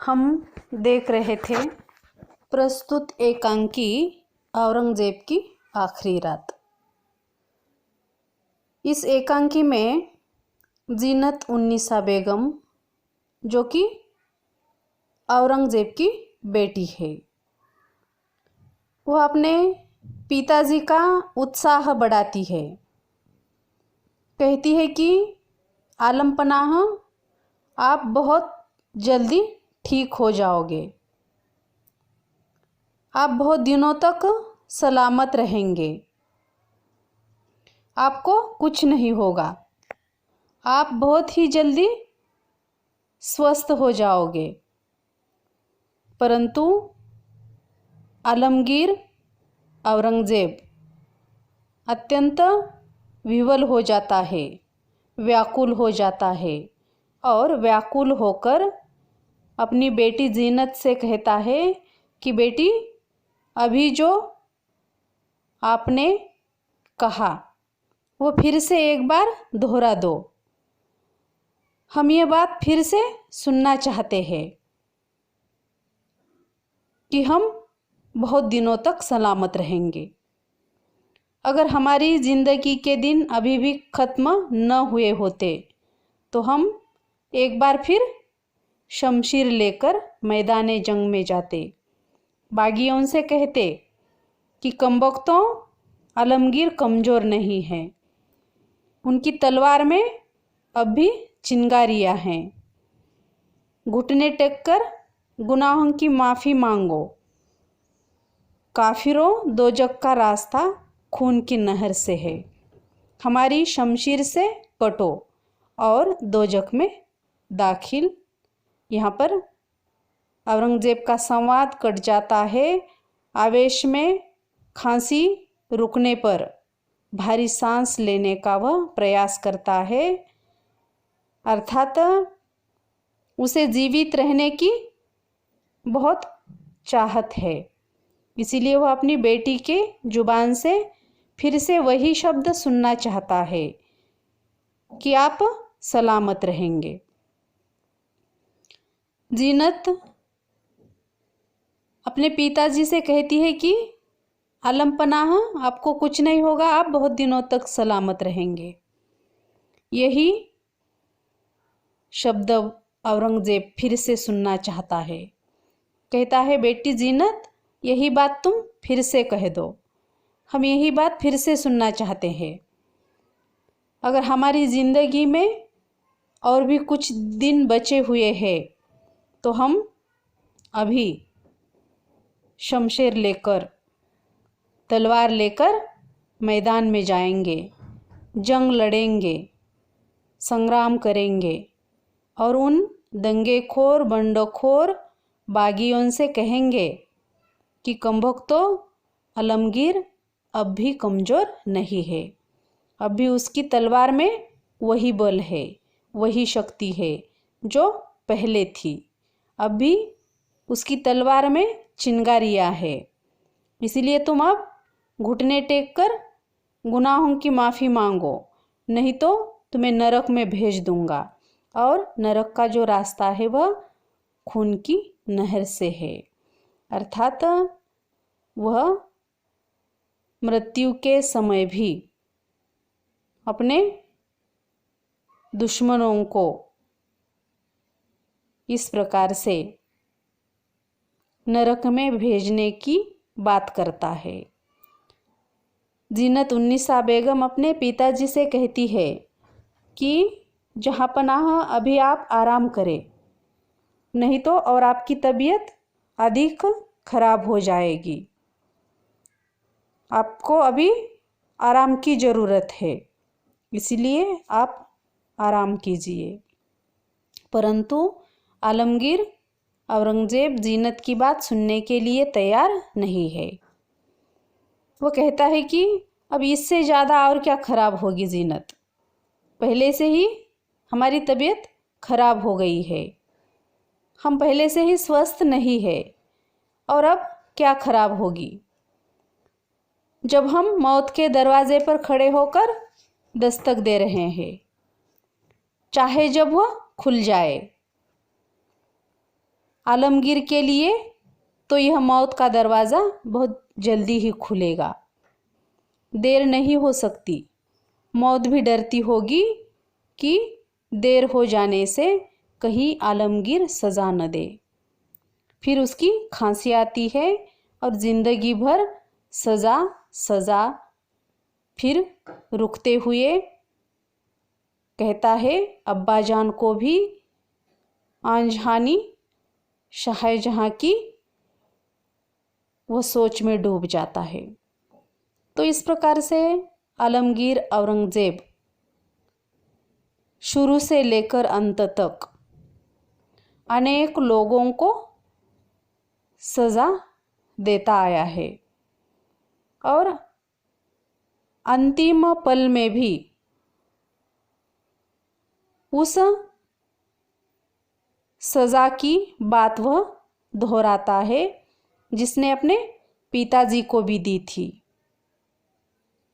हम देख रहे थे प्रस्तुत एकांकी औरंगजेब की आखिरी रात। इस एकांकी में जीनत उन्निसा बेगम, जो कि औरंगजेब की बेटी है, वह अपने पिताजी का उत्साह बढ़ाती है। कहती है कि आलम पनाह, आप बहुत जल्दी ठीक हो जाओगे, आप बहुत दिनों तक सलामत रहेंगे, आपको कुछ नहीं होगा, आप बहुत ही जल्दी स्वस्थ हो जाओगे। परंतु आलमगीर औरंगजेब अत्यंत विवल हो जाता है, व्याकुल हो जाता है और व्याकुल होकर अपनी बेटी जीनत से कहता है कि बेटी, अभी जो आपने कहा वो फिर से एक बार दोहरा दो, हम ये बात फिर से सुनना चाहते हैं कि हम बहुत दिनों तक सलामत रहेंगे। अगर हमारी ज़िंदगी के दिन अभी भी ख़त्म न हुए होते तो हम एक बार फिर शमशीर लेकर मैदान जंग में जाते, बागियों से कहते कि कमबख्तों, आलमगीर कमज़ोर नहीं है, उनकी तलवार में अब भी चिंगारियाँ हैं, घुटने टेक कर गुनाहों की माफ़ी मांगो, काफिरों दोजक का रास्ता खून की नहर से है, हमारी शमशीर से कटो और दोजक में दाखिल। यहाँ पर औरंगजेब का संवाद कट जाता है। आवेश में खांसी रुकने पर भारी सांस लेने का वह प्रयास करता है, अर्थात उसे जीवित रहने की बहुत चाहत है। इसीलिए वह अपनी बेटी के जुबान से फिर से वही शब्द सुनना चाहता है कि आप सलामत रहेंगे। जीनत अपने पिताजी से कहती है कि आलम पनाह, आपको कुछ नहीं होगा, आप बहुत दिनों तक सलामत रहेंगे। यही शब्द औरंगजेब फिर से सुनना चाहता है। कहता है, बेटी जीनत, यही बात तुम फिर से कह दो, हम यही बात फिर से सुनना चाहते हैं। अगर हमारी ज़िंदगी में और भी कुछ दिन बचे हुए हैं तो हम अभी शमशेर लेकर, तलवार लेकर मैदान में जाएंगे, जंग लड़ेंगे, संग्राम करेंगे और उन दंगेखोर बंडखोर बागियों से कहेंगे कि कमबख्तों, आलमगीर अब भी कमज़ोर नहीं है, अब भी उसकी तलवार में वही बल है, वही शक्ति है जो पहले थी, अब भी उसकी तलवार में चिंगारियाँ है। इसीलिए तुम अब घुटने टेक कर गुनाहों की माफ़ी मांगो, नहीं तो तुम्हें नरक में भेज दूंगा और नरक का जो रास्ता है वह खून की नहर से है। अर्थात वह मृत्यु के समय भी अपने दुश्मनों को इस प्रकार से नरक में भेजने की बात करता है। जीनत उन्निसा बेगम अपने पिताजी से कहती है कि जहाँ पनाह, अभी आप आराम करें, नहीं तो और आपकी तबीयत अधिक खराब हो जाएगी, आपको अभी आराम की ज़रूरत है, इसलिए आप आराम कीजिए। परंतु आलमगीर औरंगजेब जीनत की बात सुनने के लिए तैयार नहीं है। वो कहता है कि अब इससे ज़्यादा और क्या ख़राब होगी जीनत, पहले से ही हमारी तबीयत खराब हो गई है, हम पहले से ही स्वस्थ नहीं है और अब क्या खराब होगी। जब हम मौत के दरवाजे पर खड़े होकर दस्तक दे रहे हैं, चाहे जब वह खुल जाए आलमगीर के लिए तो यह मौत का दरवाज़ा बहुत जल्दी ही खुलेगा। देर नहीं हो सकती। मौत भी डरती होगी कि देर हो जाने से कहीं आलमगीर सज़ा न दे। फिर उसकी खांसी आती है और ज़िंदगी भर सज़ा सज़ा। फिर रुकते हुए कहता है अब्बा जान को भी आंजहानी शाहजहाँ की, वह सोच में डूब जाता है। तो इस प्रकार से आलमगीर औरंगज़ेब शुरू से लेकर अंत तक अनेक लोगों को सज़ा देता आया है और अंतिम पल में भी उस सज़ा की बात वह दोहराता है जिसने अपने पिताजी को भी दी थी।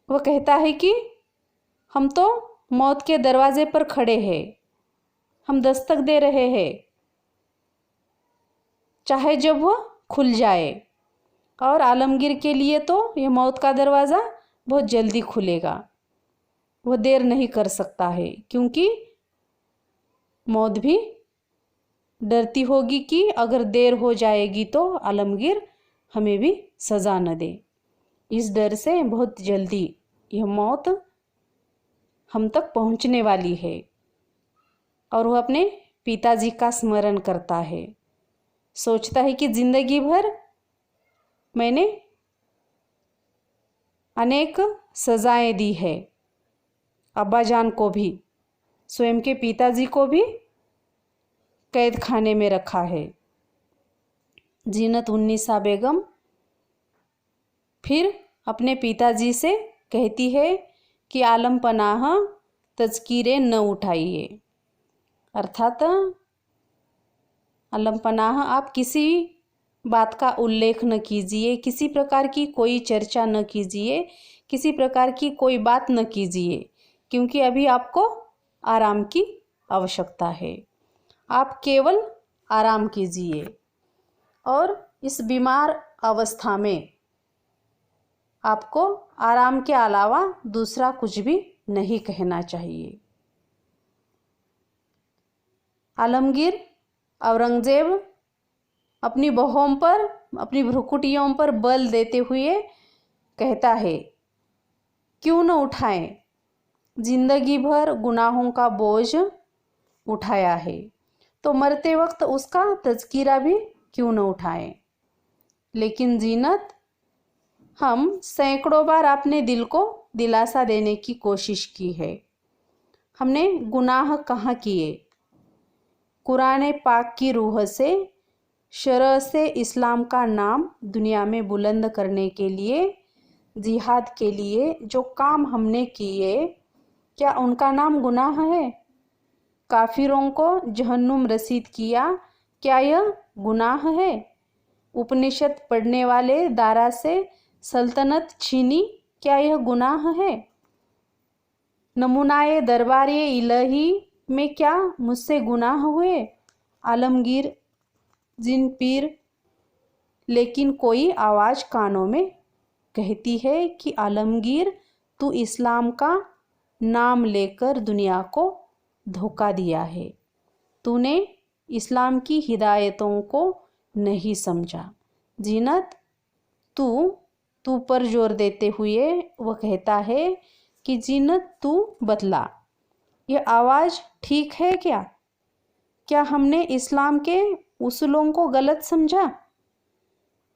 वह कहता है कि हम तो मौत के दरवाजे पर खड़े हैं, हम दस्तक दे रहे हैं, चाहे जब वह खुल जाए। और आलमगीर के लिए तो यह मौत का दरवाज़ा बहुत जल्दी खुलेगा, वह देर नहीं कर सकता है, क्योंकि मौत भी डरती होगी कि अगर देर हो जाएगी तो आलमगीर हमें भी सज़ा न दे। इस डर से बहुत जल्दी यह मौत हम तक पहुंचने वाली है। और वह अपने पिताजी का स्मरण करता है, सोचता है कि ज़िंदगी भर मैंने अनेक सज़ाएं दी है, अब्बा जान को भी, स्वयं के पिताजी को भी कैद खाने में रखा है। जीनत उन्नीसा बेगम फिर अपने पिताजी से कहती है कि आलम पनाह तज़कीरे न उठाइए, अर्थात आलम पनाह आप किसी बात का उल्लेख न कीजिए, किसी प्रकार की कोई चर्चा न कीजिए, किसी प्रकार की कोई बात न कीजिए, क्योंकि अभी आपको आराम की आवश्यकता है। आप केवल आराम कीजिए और इस बीमार अवस्था में आपको आराम के अलावा दूसरा कुछ भी नहीं कहना चाहिए। आलमगीर औरंगज़ेब अपनी बाहों पर, अपनी भ्रुकुटियों पर बल देते हुए कहता है, क्यों न उठाएं, जिंदगी भर गुनाहों का बोझ उठाया है, तो मरते वक्त उसका तज़किरा भी क्यों न उठाएं। लेकिन जीनत, हम सैकड़ों बार अपने दिल को दिलासा देने की कोशिश की है। हमने गुनाह कहाँ किए? कुरान पाक की रूह से, शरअ से इस्लाम का नाम दुनिया में बुलंद करने के लिए, जिहाद के लिए जो काम हमने किए, क्या उनका नाम गुनाह है? काफिरों को जहन्नुम रसीद किया, क्या यह गुनाह है? उपनिषद पढ़ने वाले दारा से सल्तनत छीनी, क्या यह गुनाह है? नमूनाए दरबारे इलाही में क्या मुझसे गुनाह हुए? आलमगीर जिन पीर, लेकिन कोई आवाज़ कानों में कहती है कि आलमगीर, तू इस्लाम का नाम लेकर दुनिया को धोखा दिया है, तूने इस्लाम की हिदायतों को नहीं समझा। जीनत, तू पर जोर देते हुए वह कहता है कि जीनत, तू बतला, यह आवाज़ ठीक है क्या? क्या हमने इस्लाम के उसूलों को गलत समझा?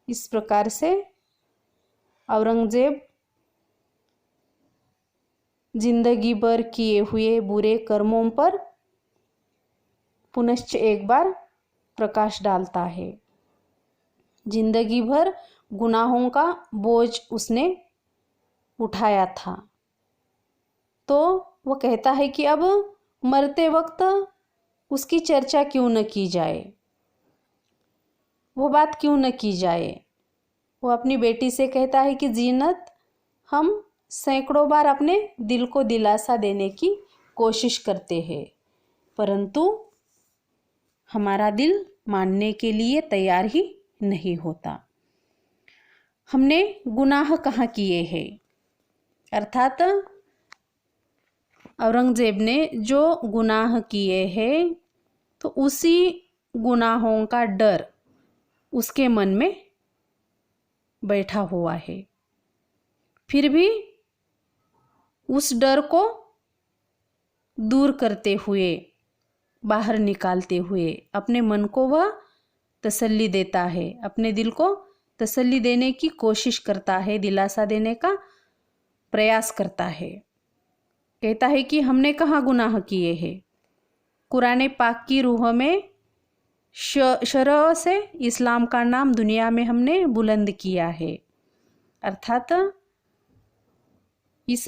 इस प्रकार से औरंगज़ेब जिंदगी भर किए हुए बुरे कर्मों पर पुनश्च एक बार प्रकाश डालता है। जिंदगी भर गुनाहों का बोझ उसने उठाया था, तो वह कहता है कि अब मरते वक्त उसकी चर्चा क्यों न की जाए, वो बात क्यों न की जाए। वो अपनी बेटी से कहता है कि जीनत, हम सैकड़ों बार अपने दिल को दिलासा देने की कोशिश करते हैं, परंतु हमारा दिल मानने के लिए तैयार ही नहीं होता। हमने गुनाह कहाँ किए हैं, अर्थात औरंगजेब ने जो गुनाह किए हैं तो उसी गुनाहों का डर उसके मन में बैठा हुआ है। फिर भी उस डर को दूर करते हुए, बाहर निकालते हुए अपने मन को वह तसल्ली देता है, अपने दिल को तसल्ली देने की कोशिश करता है, दिलासा देने का प्रयास करता है। कहता है कि हमने कहाँ गुनाह किए हैं। कुरान पाक की रूह में शरअ से इस्लाम का नाम दुनिया में हमने बुलंद किया है, अर्थात इस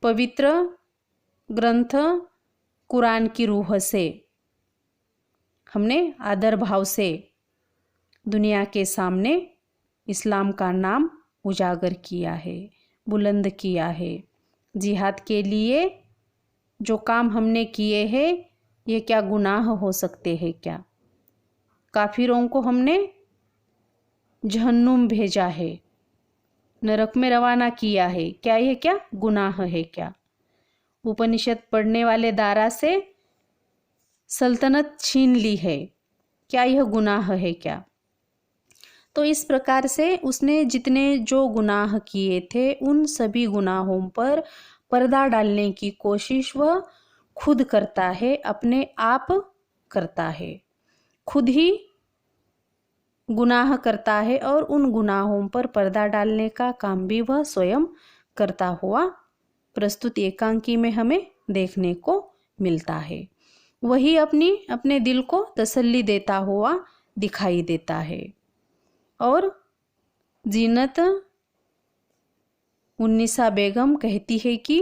पवित्र ग्रंथ कुरान की रूह से हमने आदर भाव से दुनिया के सामने इस्लाम का नाम उजागर किया है, बुलंद किया है। जिहाद के लिए जो काम हमने किए हैं ये क्या गुनाह हो सकते हैं क्या? काफिरों को हमने जहन्नुम भेजा है, नरक में रवाना किया है, क्या ये क्या गुनाह है क्या? उपनिषद पढ़ने वाले दारा से सल्तनत छीन ली है, क्या यह गुनाह है क्या? तो इस प्रकार से उसने जितने जो गुनाह किए थे उन सभी गुनाहों पर पर्दा डालने की कोशिश वह खुद करता है, अपने आप करता है, खुद ही गुनाह करता है और उन गुनाहों पर पर्दा डालने का काम भी वह स्वयं करता हुआ प्रस्तुत एकांकी में हमें देखने को मिलता है। वही अपने दिल को तसल्ली देता हुआ दिखाई देता है। और जीनत उन्निसा बेगम कहती है कि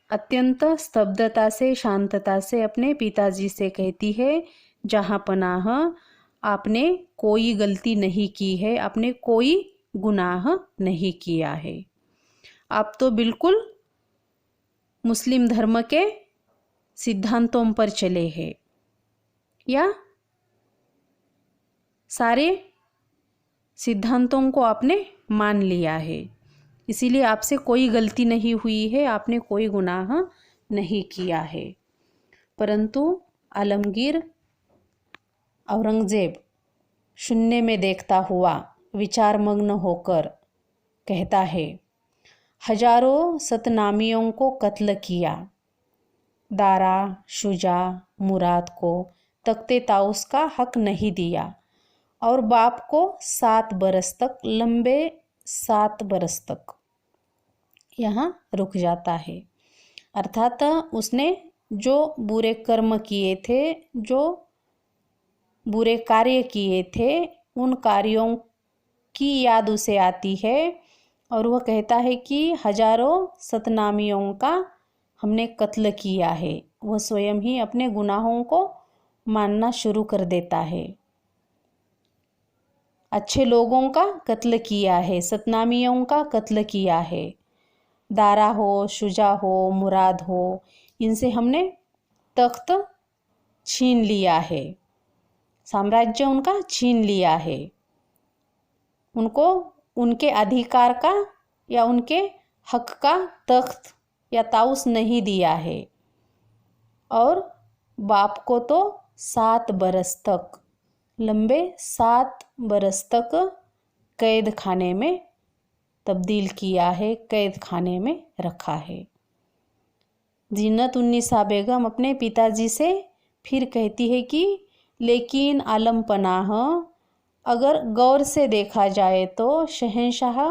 अत्यंत स्तब्धता से, शांतता से अपने पिताजी से कहती है, जहाँ पनाह आपने कोई गलती नहीं की है, आपने कोई गुनाह नहीं किया है, आप तो बिल्कुल मुस्लिम धर्म के सिद्धांतों पर चले हैं, या सारे सिद्धांतों को आपने मान लिया है, इसीलिए आपसे कोई गलती नहीं हुई है, आपने कोई गुनाह नहीं किया है। परंतु आलमगीर औरंगजेब शून्य में देखता हुआ विचारमग्न होकर कहता है, हजारों सतनामियों को कत्ल किया, दारा, शुजा, मुराद को तख्ते ताउस का हक नहीं दिया और बाप को 7 बरस तक, लंबे 7 बरस तक यहाँ रुक जाता है। अर्थात उसने जो बुरे कर्म किए थे, जो बुरे कार्य किए थे, उन कार्यों की याद उसे आती है और वह कहता है कि हजारों सतनामियों का हमने कत्ल किया है। वह स्वयं ही अपने गुनाहों को मानना शुरू कर देता है। अच्छे लोगों का कत्ल किया है, सतनामियों का कत्ल किया है, दारा हो, शुजा हो, मुराद हो, इनसे हमने तख्त छीन लिया है, साम्राज्य उनका छीन लिया है, उनको उनके अधिकार का या उनके हक का तख्त या ताउस नहीं दिया है, और बाप को तो 7 बरस तक, लंबे 7 बरस तक कैद खाने में तब्दील किया है, कैद खाने में रखा है। जीनत उन्निसा बेगम अपने पिताजी से फिर कहती है कि लेकिन आलम पनाह, अगर गौर से देखा जाए तो शहंशाह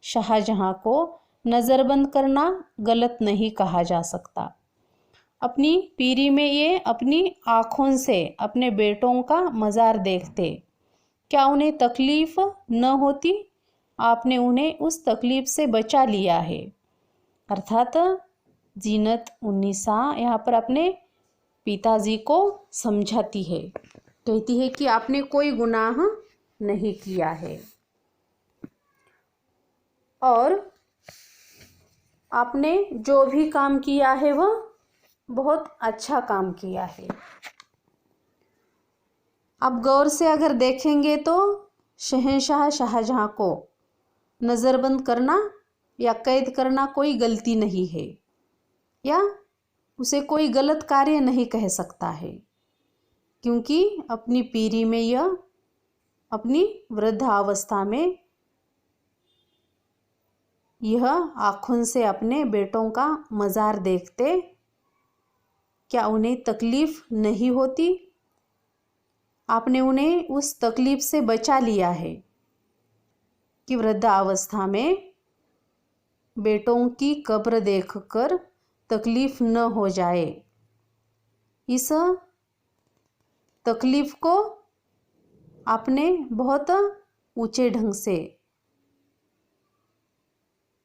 शाहजहां को नज़रबंद करना गलत नहीं कहा जा सकता। अपनी पीरी में ये अपनी आँखों से अपने बेटों का मज़ार देखते, क्या उन्हें तकलीफ़ न होती? आपने उन्हें उस तकलीफ़ से बचा लिया है। अर्थात जीनत उन्निसा यहाँ पर अपने पिताजी को समझाती है, कहती है कि आपने कोई गुनाह नहीं किया है और आपने जो भी काम किया है वह बहुत अच्छा काम किया है। अब गौर से अगर देखेंगे तो शहंशाह शाहजहां को नज़रबंद करना या कैद करना कोई गलती नहीं है, या उसे कोई गलत कार्य नहीं कह सकता है, क्योंकि अपनी पीढ़ी में यह अपनी वृद्धावस्था में यह आँखों से अपने बेटों का मज़ार देखते, क्या उन्हें तकलीफ़ नहीं होती? आपने उन्हें उस तकलीफ़ से बचा लिया है कि वृद्धावस्था में बेटों की कब्र देखकर तकलीफ़ न हो जाए। इस तकलीफ़ को आपने बहुत ऊंचे ढंग से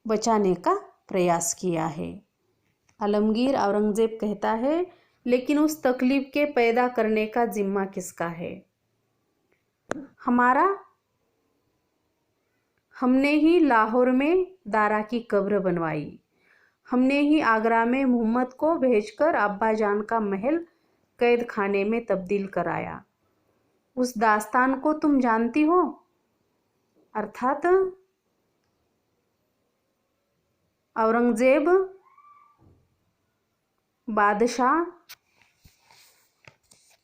बचाने का प्रयास किया है। आलमगीर औरंगज़ेब कहता है, लेकिन उस तकलीफ़ के पैदा करने का जिम्मा किसका है? हमारा। हमने ही लाहौर में दारा की कब्र बनवाई, हमने ही आगरा में मोहम्मद को भेजकर अब्बा जान का महल कैद खाने में तब्दील कराया। उस दास्तान को तुम जानती हो? अर्थात औरंगज़ेब बादशाह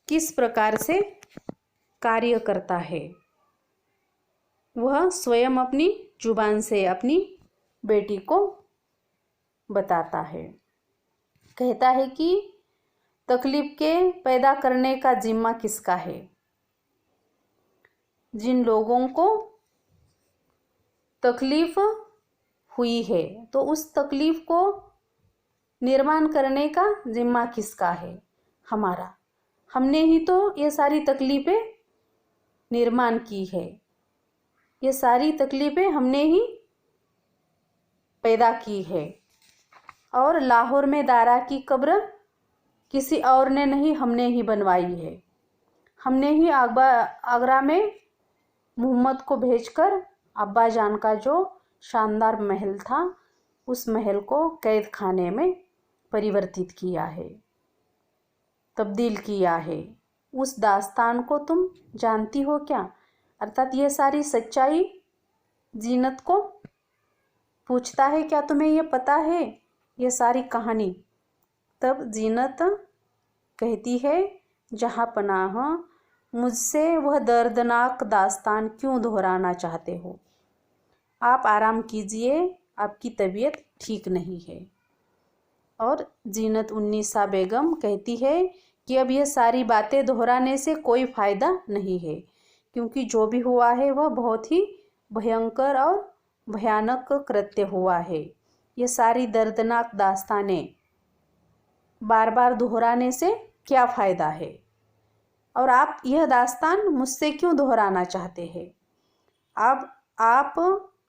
किस प्रकार से कार्य करता है, वह स्वयं अपनी जुबान से अपनी बेटी को बताता है। कहता है कि तकलीफ़ के पैदा करने का जिम्मा किसका है? जिन लोगों को तकलीफ़ हुई है तो उस तकलीफ़ को निर्माण करने का जिम्मा किसका है? हमारा। हमने ही तो ये सारी तकलीफ़ें निर्माण की है, ये सारी तकलीफ़ें हमने ही पैदा की है। और लाहौर में दारा की कब्र किसी और ने नहीं, हमने ही बनवाई है। हमने ही आगरा में मोहम्मद को भेजकर अब्बा जान का जो शानदार महल था उस महल को कैद खाने में परिवर्तित किया है, तब्दील किया है। उस दास्तान को तुम जानती हो क्या? अर्थात यह सारी सच्चाई जीनत को पूछता है, क्या तुम्हें यह पता है यह सारी कहानी? तब जीनत कहती है, जहाँ पनाह, मुझसे वह दर्दनाक दास्तान क्यों दोहराना चाहते हो? आप आराम कीजिए, आपकी तबीयत ठीक नहीं है। और जीनत उन्नीसा बेगम कहती है कि अब यह सारी बातें दोहराने से कोई फ़ायदा नहीं है, क्योंकि जो भी हुआ है वह बहुत ही भयंकर और भयानक कृत्य हुआ है। ये सारी दर्दनाक दास्तानें बार बार दोहराने से क्या फ़ायदा है? और आप यह दास्तान मुझसे क्यों दोहराना चाहते हैं? अब आप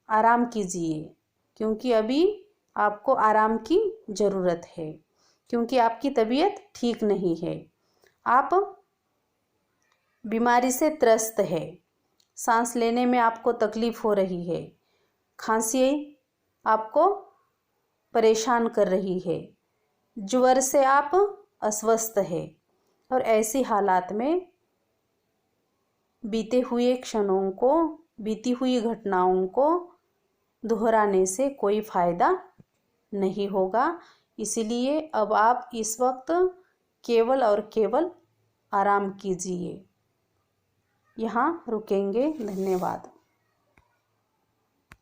आराम कीजिए, क्योंकि अभी आपको आराम की ज़रूरत है, क्योंकि आपकी तबीयत ठीक नहीं है। आप बीमारी से त्रस्त है, सांस लेने में आपको तकलीफ़ हो रही है, खांसी आपको परेशान कर रही है, ज्वर से आप अस्वस्थ है। और ऐसी हालात में बीते हुए क्षणों को, बीती हुई घटनाओं को दोहराने से कोई फ़ायदा नहीं होगा। इसीलिए अब आप इस वक्त केवल और केवल आराम कीजिए। यहाँ रुकेंगे। धन्यवाद।